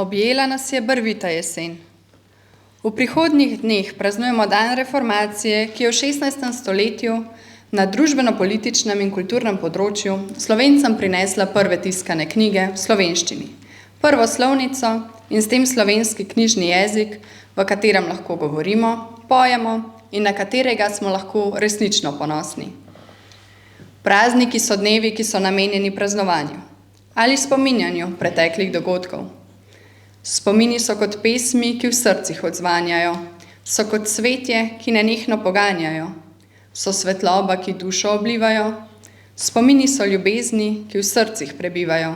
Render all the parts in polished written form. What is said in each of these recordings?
Objela nas je barvita jesen. V prihodnjih dneh praznujemo dan reformacije, ki je v 16. stoletju na družbeno-političnem in kulturnem področju Slovencem prinesla prve tiskane knjige v slovenščini, prvo slovnico in s tem slovenski knjižni jezik, v katerem lahko govorimo, pojemo in na katerega smo lahko resnično ponosni. Prazniki so dnevi, ki so namenjeni praznovanju ali spominjanju preteklih dogodkov. Spomini so kot pesmi, ki v srcih odzvanjajo, so kot cvetje, ki nenehno poganjajo, so svetloba, ki dušo oblivajo, spomini so ljubezni, ki v srcih prebivajo.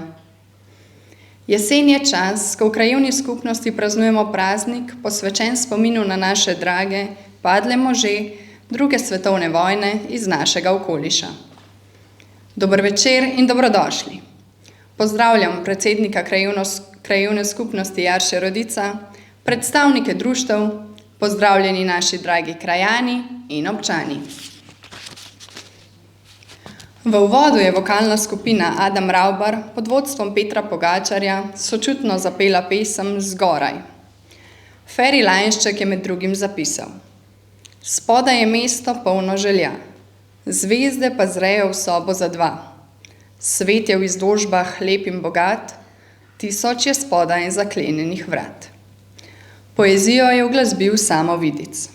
Jesen je čas, ko v krajevni skupnosti praznujemo praznik, posvečen spominu na naše drage, padle može druge svetovne vojne iz našega okoliša. Dober večer in dobrodošli. Pozdravljam predsednika krajevne skupnosti Jarše Rodica, predstavnike društev, pozdravljeni naši dragi krajani in občani. V uvodu je vokalna skupina Adam Ravbar pod vodstvom Petra Pogačarja sočutno zapela pesem Zgoraj. Feri Lajnšček je med drugim zapisal: Spodaj je mesto polno želja, zvezde pa zrejo v sobo za dva. Svet je v izložbah lep in bogat, tisoč je spodaj zaklenjenih vrat. Poezijo je uglasbil Samo Vidic.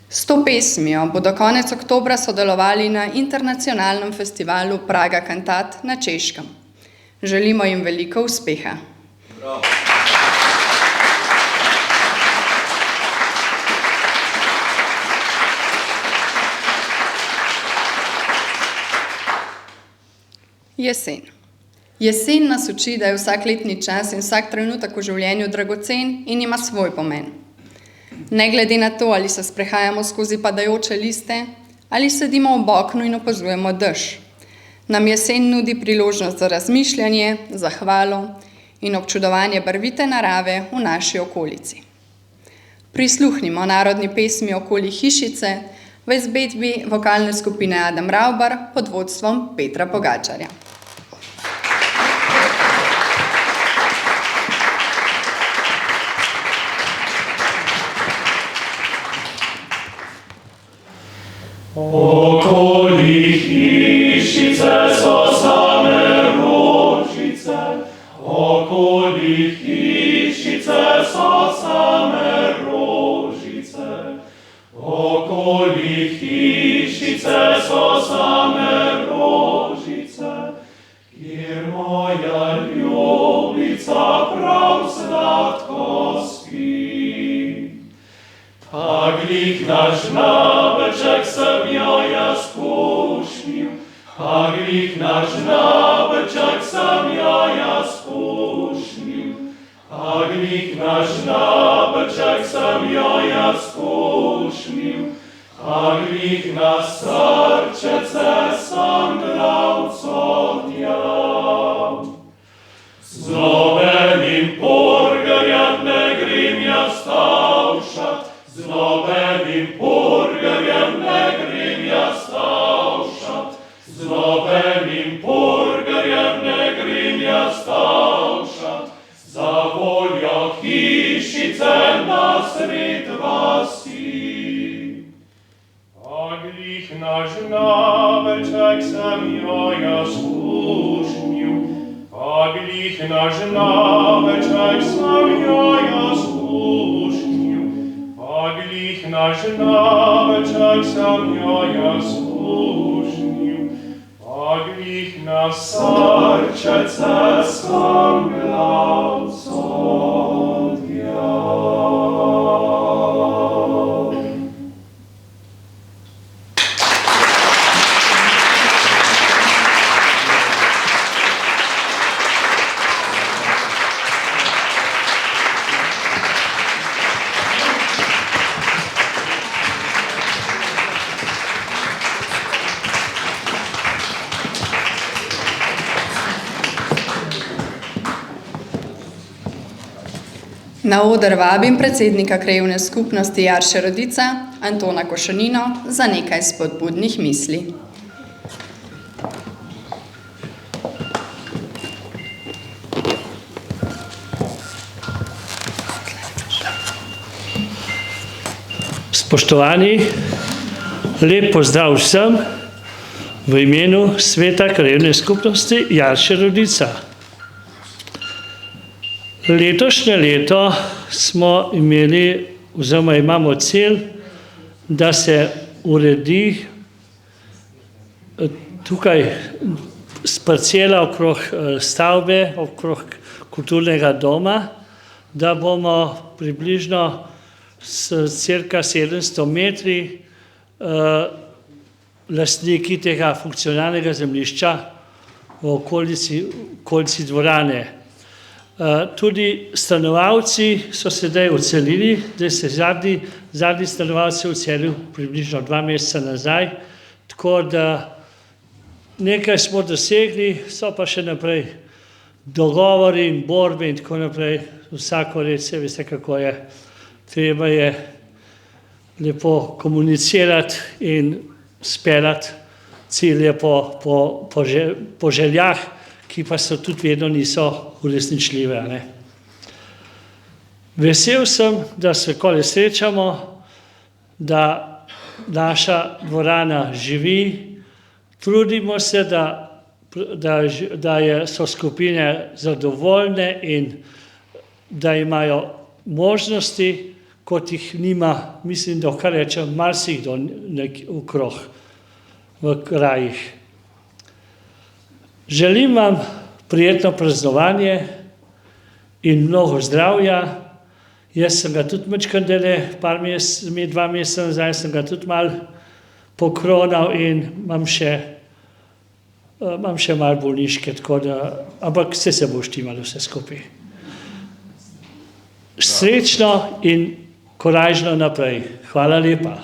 S to pesmijo bodo konec oktobra sodelovali na internacionalnem festivalu Praga Cantat na Češkem. Želimo jim veliko uspeha. Bravo. Jesen. Jesen nas uči, da je vsak letni čas in vsak trenutek v življenju dragocen in ima svoj pomen. Ne glede na to, ali se sprehajamo skozi padajoče liste, ali sedimo ob oknu in opazujemo dež. Nam jesen nudi priložnost za razmišljanje, zahvalo in občudovanje barvite narave v naši okolici. Prisluhnimo narodni pesmi Okoli hišice, v izvedbi vokalne skupine Adam Ravbar pod vodstvom Petra Pogačarja. Okoli hišice so same rožice, okoli hišice so same rožice, okoli hišice so same rožice, kjer moja ljubica prav sladko spi. A glih naš nabeček sem jo jaz pušnil, a glih naš nabeček sem jo jaz pušnil, a glih naš nabeček sem jo jaz pušnil, a glih na srčece sem glavco djal. Z nobenim purgerjem ne grem jaz tavšat, z nobenim purgerjem ne grem jaz tavšat, z nobenim purgerjem ne grem jaz tavšat, za voljo hišice nasred vasi. A glih naš nabeček sem jo jaz pušnil, a glih naš nabeček sem jo jaz pušnil, a glih naš nabeček sem jo jaz pušnil, a glih na srčece sem glavco djal. Na oder vabim predsednika krajevne skupnosti Jarše Rodica, Antona Košonino, za nekaj spodbudnih misli. Spoštovani, lep pozdrav vsem v imenu Sveta krajevne skupnosti Jarše Rodica. Letošnje leto smo imeli, oziroma imamo cilj, da se uredi tukaj parcela okrog stavbe, okrog kulturnega doma, da bomo približno s cirka 700 metri lastniki tega funkcionalnega zemljišča v okolici dvorane. Tudi stanovalci so sedaj odselili, da se zadnji stanovalci odselil približno 2 meseca nazaj, tako da nekaj smo dosegli, so pa še naprej dogovori in borbe in tako naprej. Vsako let se veste, kako je. Treba je lepo komunicirati in speljati cilje po željah, ki pa so tudi vedno niso uresničljive. Vesel sem, da se kole srečamo, da naša dvorana živi, trudimo se, da so skupine zadovoljne in da imajo možnosti, kot jih nima, mislim, da kar rečem, marsikdo okrog v krajih. Želim vam prijetno praznovanje in mnogo zdravja. Jaz sem ga tudi majčkeno dele, 2 meseca nazaj sem ga tudi malo pokronal in imam še malo bolniške, tako da, ampak se bo štimalo vse skupaj. Srečno in korajžno naprej. Hvala lepa.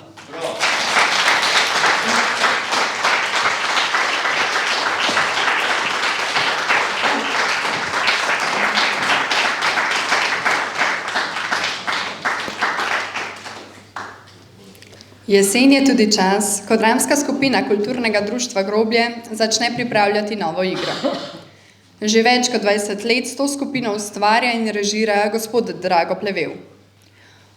Jesen je tudi čas, ko dramska skupina Kulturnega društva Groblje začne pripravljati novo igro. Že več kot 20 let s to skupino ustvarja in režira gospod Drago Plevel.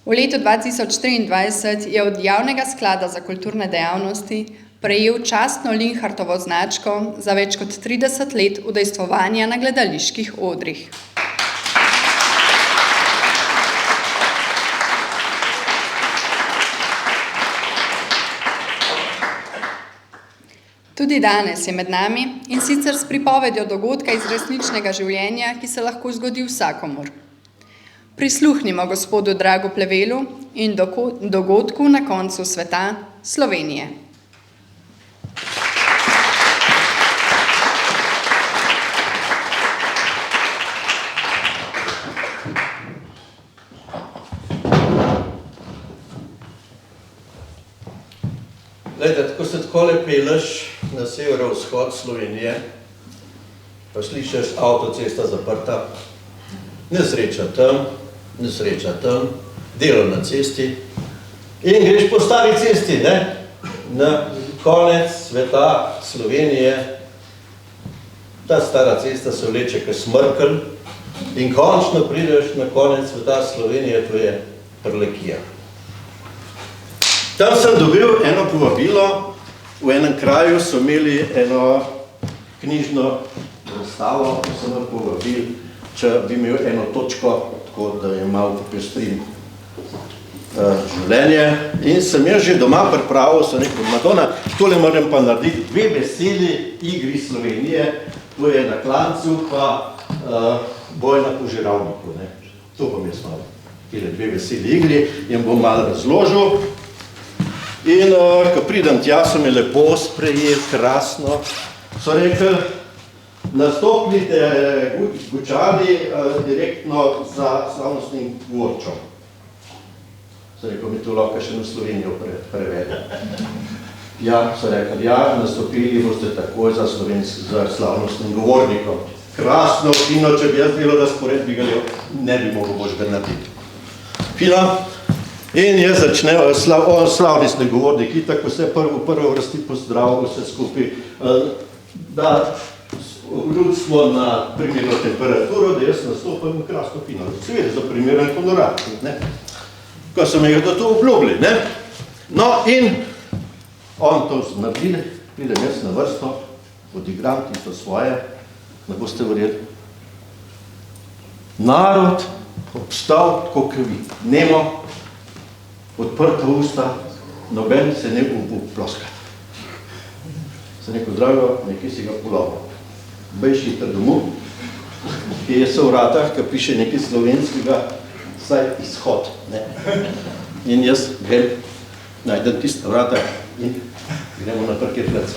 V letu 2023 je od Javnega sklada za kulturne dejavnosti prejel častno Linhartovo značko za več kot 30 let udejstvovanja na gledaliških odrih. Tudi danes je med nami in sicer s pripovedjo dogodka iz resničnega življenja, ki se lahko zgodi vsakomur. Prisluhnimo gospodu Dragu Plevelu in dogodku na koncu sveta Slovenije. Glejte, ko se takole peleš na severovzhod Slovenije, pa slišiš avtocesta zaprta, nesreča tam, delo na cesti in greš po stari cesti, ne? Na konec sveta Slovenije. Ta stara cesta se vleče kot smrkelj in končno prideš na konec sveta Slovenije, to je Prlekija. Tam sem dobil eno povabilo, v enem kraju so imeli eno knjižno razstavo, so me povabili, če bi imel eno točko, tako da je malo popestrim življenje. In sem jaz že doma pripravil, sem rekel, Madonna, tole moram pa narediti 2 veseli igri Slovenije, to je na Klancu pa boj na Požiralniku. To bom jaz malo, tile 2 veseli igri in bom malo razložil. In ko pridem tja, so me lepo sprejeli, krasno. So rekli, nastopnite Gučani direktno za slavnostnim govorčom. So rekli, mi to lahko še na Slovenijo prevede. Ja, so rekli, ja, nastopili boste takoj za slavnostnim govornikom. Krasno, fino, če bi jaz delal razpored, bi ga ne bi mogel boš ga narediti. Fino. In jaz začnem slavnostni govornik, tako se prvo vrsti pozdravil vse skupaj, da ljudstvo na primerno temperaturo, da jaz nastopam krasno fino. Seveda za primeren honorar, ne? Ko so me ga to obljubili, ne? No in on to naredili, pridem jaz na vrsto, odigram tisto svoje, ne boste verjeli. Narod obstal tako krvi, nemo, odprta usta, noben se ne ploskati. Sem rekel, Drago, nekaj si ga polovil. Bejš hitro domov, ki je so v vratah, ki piše nekaj slovenskega, saj izhod. In jaz grem, najdem tiste vrata in gremo na parkirplac.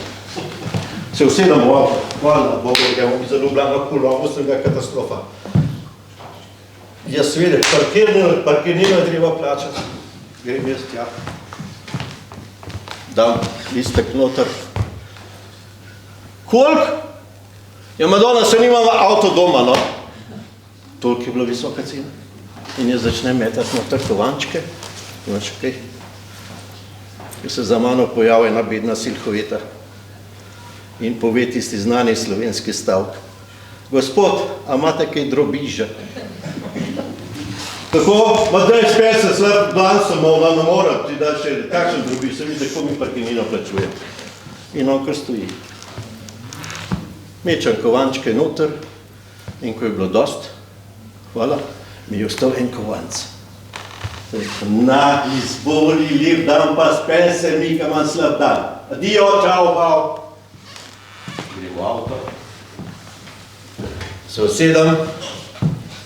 Se usedem v avto, hvala Bogu, gremo mi za Ljubljano, polovil sem ga katastrofa. Jaz vedem, parkirnino je treba plačati. Grem jaz tja, dam listek noter. Koliko? Ja, Madonna, se nimam avto doma, no. Toliko je bila visoka cena. In jaz začnem metati noter kovančke, imaš kaj? Ko se za mano pojavi ena bedna silhoveta in pove tisti znani slovenski stavek. Gospod, a imate kaj drobiža? Tako, Matej, spet se slab dan sem, ona ne mora ti da še kakšen drobiž, se vidite, ko mi parkirnino plačuje. In on kar stoji. Mečem kovančke noter in ko je bilo dost, hvala, mi je ostal en kovanc. Na, izboli, lep dan, pa spet se mi, ka imam slab dan. Adijo, čau, bau. Grem v avto. Se usedem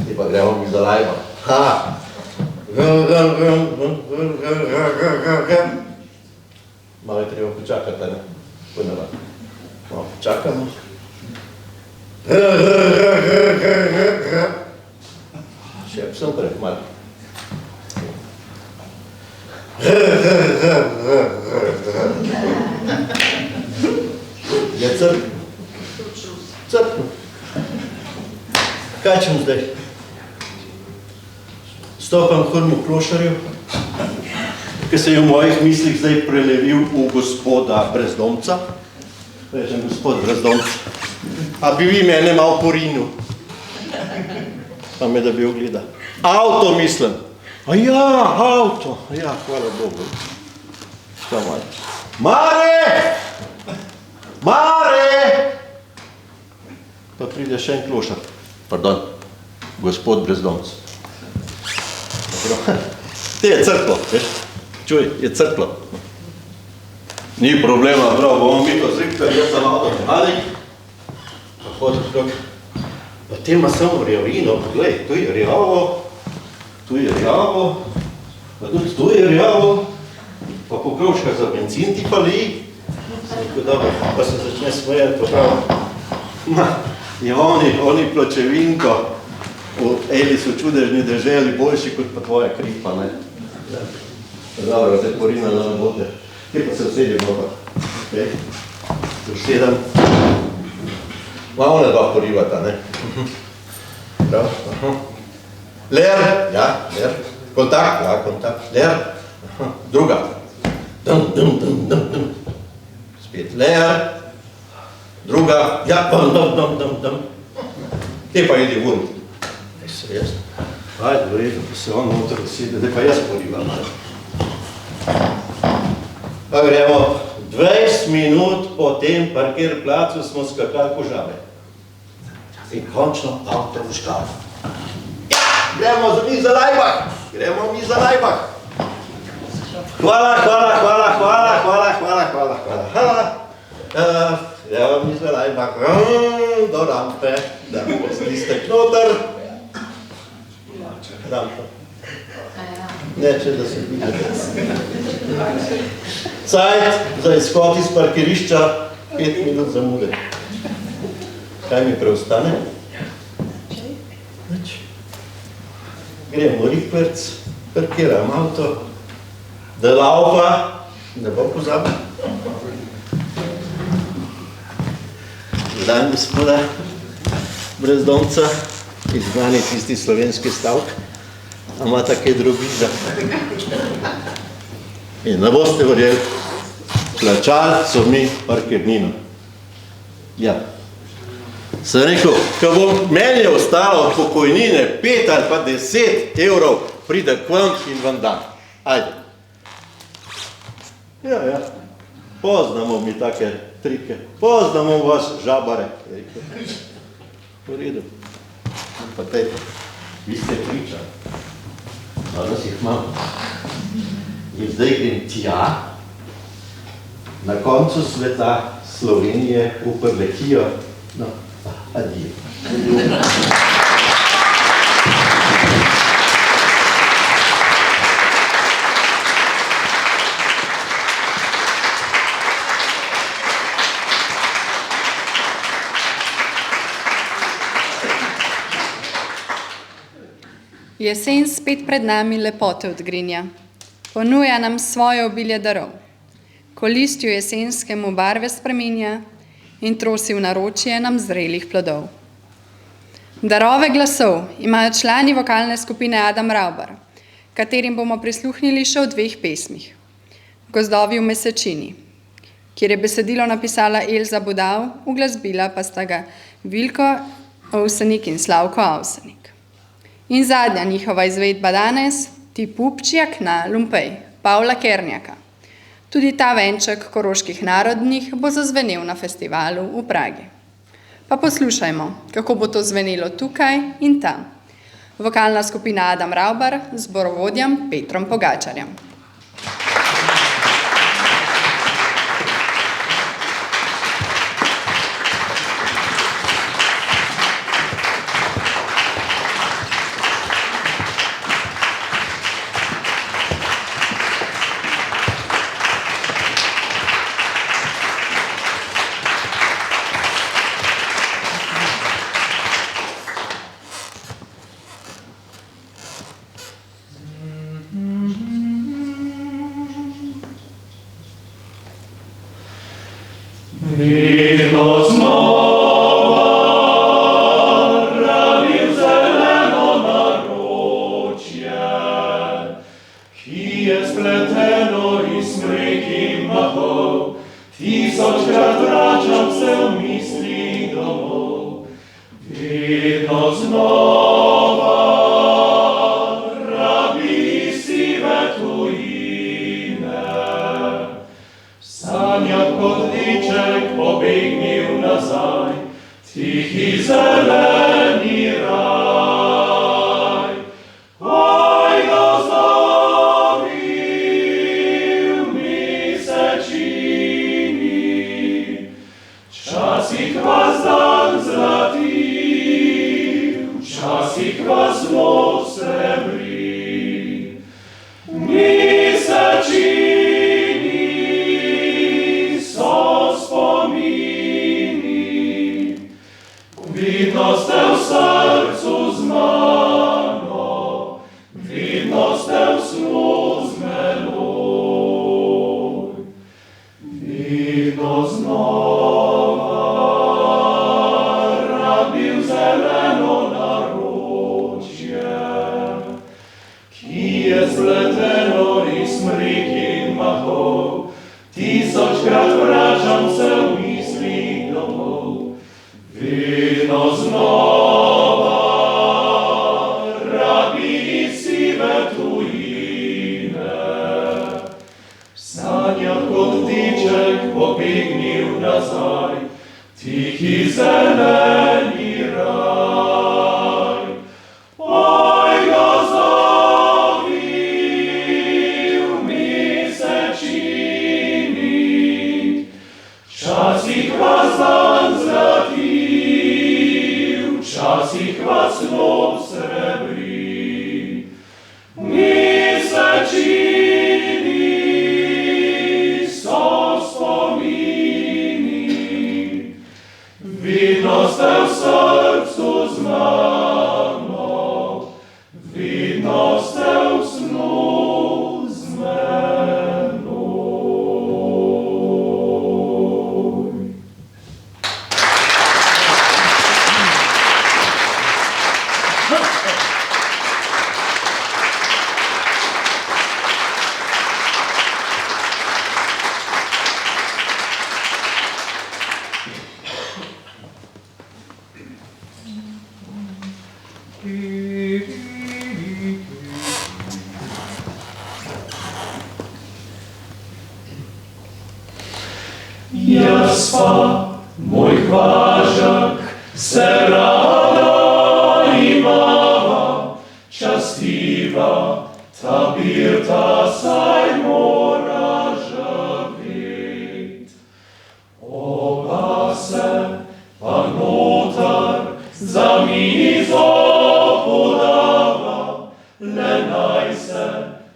in pa gremo mi za lajbo. Ha! Malo je treba počakati, ne? Ponavljam. Malo počakamo. Še sem prej, malo. Je crk? Crk. Kaj ćemo zdaj? Stopam k onemu klošarju, ki se je v mojih mislih zdaj prelevil v gospoda Brezdomca. Rečem, gospod Brezdomc, a bi vi mene malo porinil? Pa me da bi ogleda. Avto mislim. A ja, avto. Ja, hvala Bogu. Šta malo? Mare! Mare! Pa pride še en klošar. Pardon, gospod Brezdomc. Te je crklo, veš? Čuj, je crklo. Ni problema, prav, bomo mi to zriktali, jaz sem avto mehanik. Pa hodi krok. Pa te ima samo rjavino, poglej, tu je rjavo, tu je rjavo, pa tudi tu je rjavo, pa pokrovška za benzin ti pali. Tako dobro, pa se začne smejati, pa prav. Je oni pločevinko v Elisu čudežni deželi boljši kot pa tvoja kripa, ne? Dobro, te porina na bote. Kje pa se vsedim nota? Okay. Se vsedem. Malo ne dva porivata, ne? Prav, aha. Ler, ja, ler. Kontakt, ja, kontakt. Ler, aha. Druga. Dum, dum, dum, dum, dum. Spet ler. Druga, ja, dum, dum, dum, dum, dum. Te pa idi vun. Kaj se jaz? Ajde, v redu, pa se on noter usede, da pa jaz porivam. Pa gremo 20 minut po tem parkir placu smo skakali po žabe. In končno avto v škaf. Ja, gremo mi za Lajbah, gremo mi za Lajbah. Hvala, hvala, hvala, hvala, hvala, hvala, hvala, hvala. Gremo mi za Lajbah, do rampe, da bo stistek noter. Rampa. Neče, da se vidi. Cajt za izhod iz parkirišča 5 minut zamude. Kaj mi preostane? Nič. Gremo rikverc, parkiram avto, da laupa, ne bo pozabil. Dan gospoda Brezdomca, izgnani tisti slovenski stavk. A ima take drobiža. In ne boste verjeli, plačali so mi parkirnino. Ja. Sem rekel, ko bo meni ostalo od pokojnine 5 ali pa 10 evrov, pride k vam in vam dam. Ajde. Ja. Poznamo mi take trike. Poznamo vas žabare. V redu. Pa tej, vi ste pričali. Danes jih imam. In zdaj grem tja, na koncu sveta Slovenije v Prlekijo. No, adijo. Jesen spet pred nami lepote odgrinja. Ponuja nam svoje obilje darov. Ko listju jesenskemu barve spreminja in trosi v naročje nam zrelih plodov. Darove glasov imajo člani vokalne skupine Adam Raubar, katerim bomo prisluhnili še v 2 pesmih. Gozdovi v mesečini, kjer je besedilo napisala Elza Budav, uglasbila pa sta ga Vilko Ovsenik in Slavko Avsenik. In zadnja njihova izvedba danes, Ti pupčjak na Lumpej, Pavla Kernjaka. Tudi ta venček koroških narodnih bo zazvenel na festivalu v Pragi. Pa poslušajmo, kako bo to zvenelo tukaj in tam. Vokalna skupina Adam Raubar z zborovodjem Petrom Pogačarjem. Vidno znova rabim zeleno naročje, ki je spleteno vedno znova rabi sive tujine. Sanjak kot liček pobegnil nazaj, tihi zeleni raj. Oj, gozdovi v mesečini, včasih vas dan zlatil, včasih vas noč srebri. Mesečini so spomini, vidno ste v srcu z mano, vidno ste v snu z menoj. Vidno znova rabil zeleno naročje, ki je spleteno iz smrik in mahov, tisočkrat vračam se v misli domov. Vidno znova rabi sive tujine, v sanjah kot ptiček pobegnil nazaj, tihi zeleni raj. Oj, gozdovi v mesečini, včasih vas dan zlatil, včasih vas noč srebri. Mesečini so spomini, vidno ste v srcu z mano, vidno ste v snu z menoj. Jaz pa, moj važak, se rada imava, častiva, ta birta saj mora žavet. Oba se pa notar za mizo podava, le naj se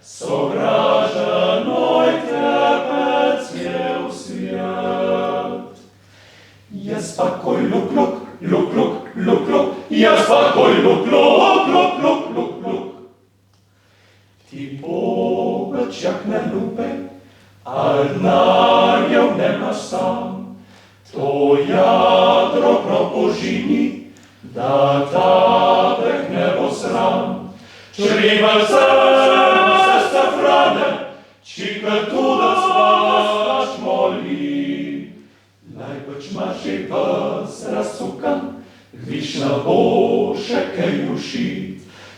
sovražanoj tepec je v svijet. Jaz pa koj luk, luk, luk, luk, luk, luk, jaz pa koj luk, luk, luk, luk, luk, luk. Ti pogačjak ne lupe, al denarjev nemaš sam, to jadro prav požini, da tabek ne bo sram. Črivar se frane, čikar tuda spaš moli. Najbrž imaš že ves razcukan, viš na boše kaj uši.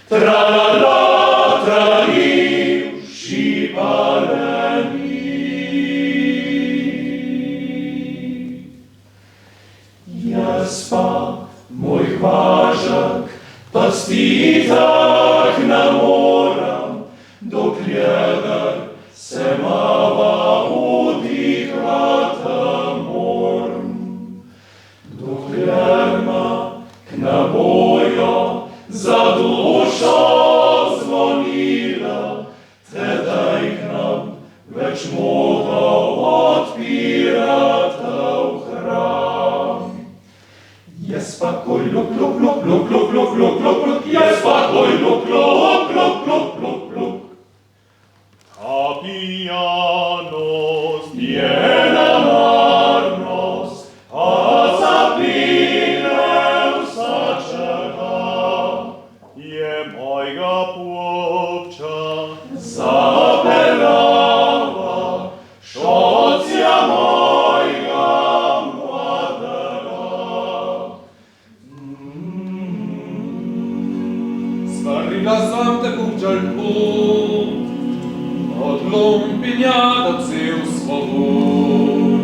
Tralala, tralali, uši paleni. Jaz pa, moj važak, pasti tak ne moram, dokler se mava udihvata moram. Dokler ma k nabojo za dušo zvonila, tedaj k nam več mogo odpirata v hram. Jaz pa koj luk, luk, luk, luk, luk, luk, luk, luk, luk, jaz pa koj luk, luk, luk, luk, luk, luk. Ta pijanost je nemarnost, a zapine vsačega. Je mojega popča zapelava, šocija mojega mladega. gasam te punccia il punto, od lumpignata ceu svobod.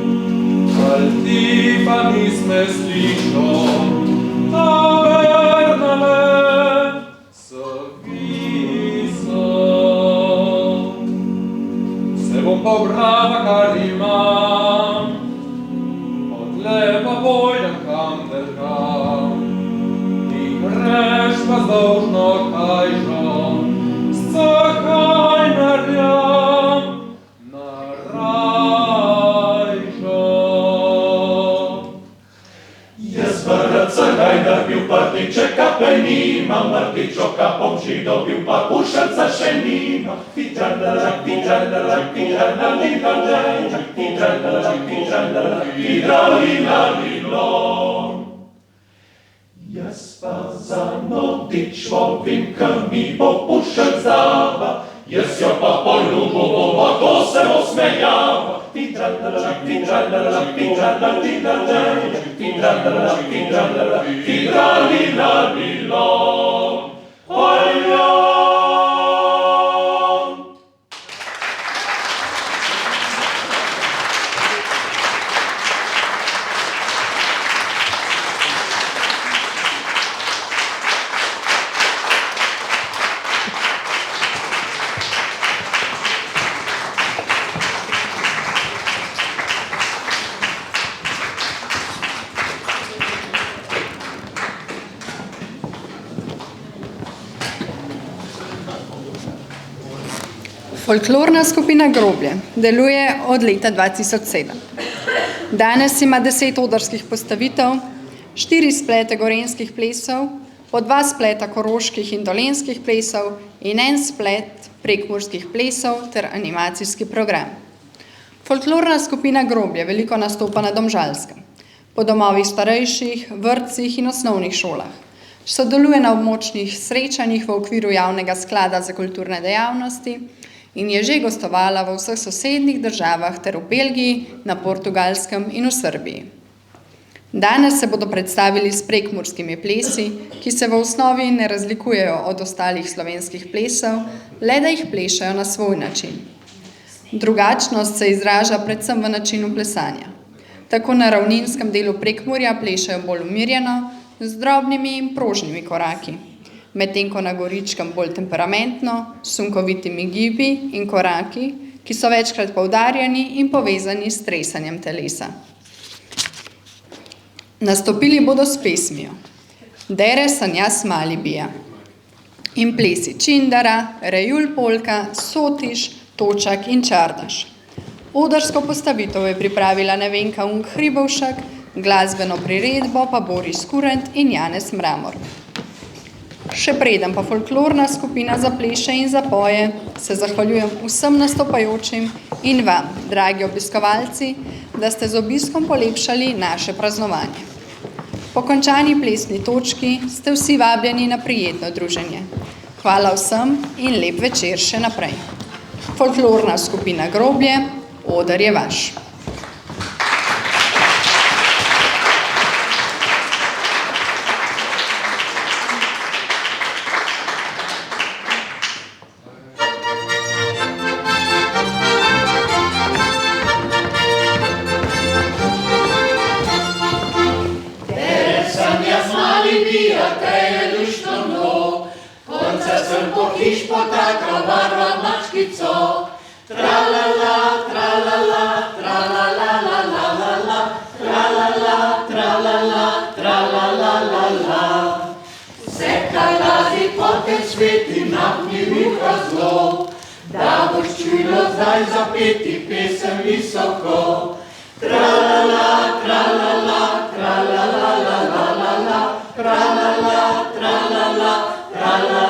Altiva misme slišo, tavernale se viso. Se bom pobrala, kar imam, od leba pojdem kam derkam, i greš pa zdolžno kajžo, scakaj merjam na rajžo. Jaz brca gajdar bil, prtičeka pa nimam, mrtičoka pomži dobil, pa pušelca še nimam. Fitrandala, fitrandala, fitrandala, fitrandala, fitrandala, fitrandala, fitralila lilom. Jaz pa za nodič vovim, ka mi bo pušel zaba, jaz jo pa poljubo bova, ko se osmejava. Fitrandala, fitrandala, fitrandala, fitrandala, fitrandala, fitrandala, fitralila lilom. Folklorna skupina Groblje deluje od leta 2007. Danes ima 10 odrskih postavitev, 4 splete gorenjskih plesov, po 2 spleta koroških in dolenjskih plesov in 1 splet prekmurskih plesov ter animacijski program. Folklorna skupina Groblje veliko nastopa na Domžalskem, po domovih starejših, vrtcih in osnovnih šolah. Sodeluje na območnih srečanjih v okviru Javnega sklada za kulturne dejavnosti in je že gostovala v vseh sosednjih državah ter v Belgiji, na Portugalskem in v Srbiji. Danes se bodo predstavili s prekmurskimi plesi, ki se v osnovi ne razlikujejo od ostalih slovenskih plesov, le da jih plešajo na svoj način. Drugačnost se izraža predvsem v načinu plesanja. Tako na ravninskem delu Prekmurja plešajo bolj umirjeno, z drobnimi in prožnimi koraki, medtem ko na Goričkem bolj temperamentno, s sunkovitimi gibi in koraki, ki so večkrat poudarjeni in povezani s tresanjem telesa. Nastopili bodo s pesmijo Dere sanjas malibija in plesi Čindara, Rejul polka, Sotiš, Točak in Čardaš. Odrsko postavitev je pripravila Nevenka Hribovšek, glasbeno priredbo pa Boris Kurent in Janez Mramor. Še preden pa folklorna skupina zapleše in zapoje, se zahvaljujem vsem nastopajočim in vam, dragi obiskovalci, da ste z obiskom polepšali naše praznovanje. Po končani plesni točki ste vsi vabljeni na prijetno druženje. Hvala vsem in lep večer še naprej. Folklorna skupina Groblje, oder je vaš. Sveti nahnjivih razlog, da boš čulo zdaj zapeti pesem visoko. Tra-la-la, tra-la-la, tra-la-la-la-la-la-la, tra-la-la, tra-la-la, tra-la-la.